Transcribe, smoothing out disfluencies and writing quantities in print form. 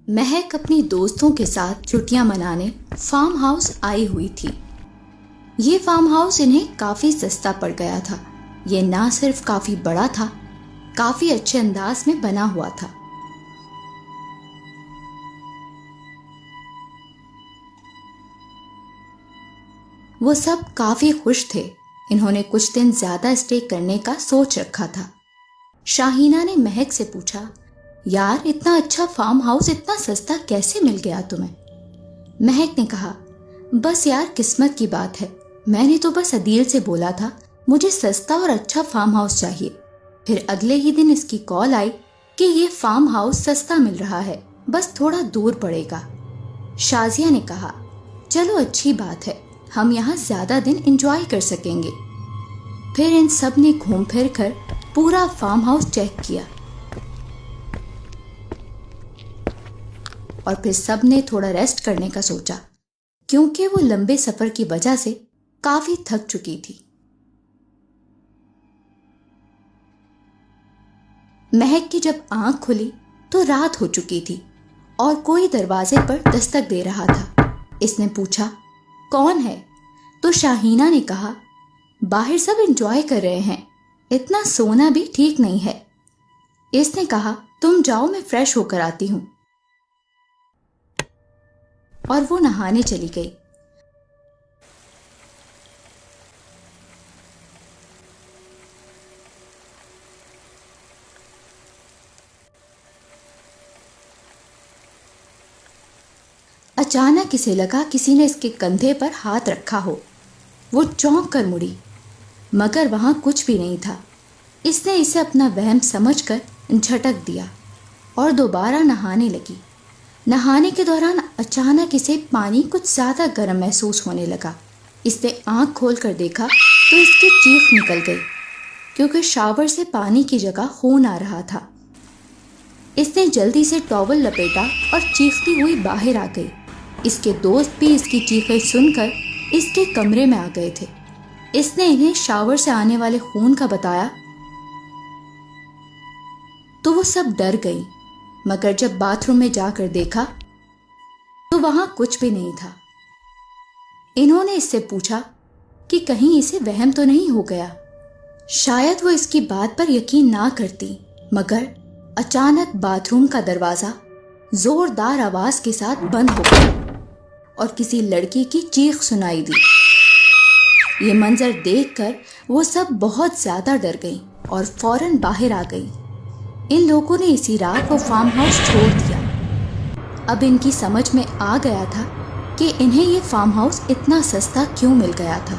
महक अपनी दोस्तों के साथ छुट्टियां मनाने फार्म हाउस आई हुई थी। ये फार्म हाउस इन्हें काफी सस्ता पड़ गया था। ये ना सिर्फ काफी बड़ा था, काफी अच्छे अंदाज में बना हुआ था। वो सब काफी खुश थे। इन्होंने कुछ दिन ज्यादा स्टे करने का सोच रखा था। शाहीना ने महक से पूछा, यार इतना अच्छा फार्म हाउस इतना सस्ता कैसे मिल गया तुम्हें? महक ने कहा, बस यार किस्मत की बात है। मैंने तो बस अदील से बोला था मुझे सस्ता और अच्छा फार्म हाउस चाहिए। फिर अगले ही दिन इसकी कॉल आई कि ये फार्म हाउस सस्ता मिल रहा है, बस थोड़ा दूर पड़ेगा। शाजिया ने कहा, चलो अच्छी बात है, हम यहाँ ज्यादा दिन एंजॉय कर सकेंगे। फिर इन सब ने घूम फिर कर पूरा फार्म हाउस चेक किया और फिर सब ने थोड़ा रेस्ट करने का सोचा, क्योंकि वो लंबे सफर की वजह से काफी थक चुकी थी। महक की जब आंख खुली तो रात हो चुकी थी और कोई दरवाजे पर दस्तक दे रहा था। इसने पूछा, कौन है? तो शाहीना ने कहा, बाहर सब एंजॉय कर रहे हैं, इतना सोना भी ठीक नहीं है। इसने कहा, तुम जाओ, मैं फ्रेश होकर आती हूं। और वो नहाने चली गई। अचानक इसे लगा किसी ने इसके कंधे पर हाथ रखा हो। वो चौंक कर मुड़ी, मगर वहां कुछ भी नहीं था। इसने इसे अपना वहम समझकर झटक दिया और दोबारा नहाने लगी। नहाने के दौरान अचानक इसे पानी कुछ ज्यादा गर्म महसूस होने लगा। इसने आंख खोलकर देखा तो इसकी चीख निकल गई, क्योंकि शावर से पानी की जगह खून आ रहा था। इसने जल्दी से टॉवल लपेटा और चीखती हुई बाहर आ गई। इसके दोस्त भी इसकी चीखें सुनकर इसके कमरे में आ गए थे। इसने इन्हें शावर से आने वाले खून का बताया तो वो सब डर गई, मगर जब बाथरूम में जाकर देखा तो वहां कुछ भी नहीं था। इन्होंने इससे पूछा कि कहीं इसे वहम तो नहीं हो गया। शायद वो इसकी बात पर यकीन ना करती, मगर अचानक बाथरूम का दरवाजा जोरदार आवाज के साथ बंद हो गया और किसी लड़की की चीख सुनाई दी। ये मंजर देखकर वो सब बहुत ज्यादा डर गई और फौरन बाहर आ गई। इन लोगों ने इसी रात वो फार्म हाउस छोड़ दिया। अब इनकी समझ में आ गया था कि इन्हें ये फार्म हाउस इतना सस्ता क्यों मिल गया था।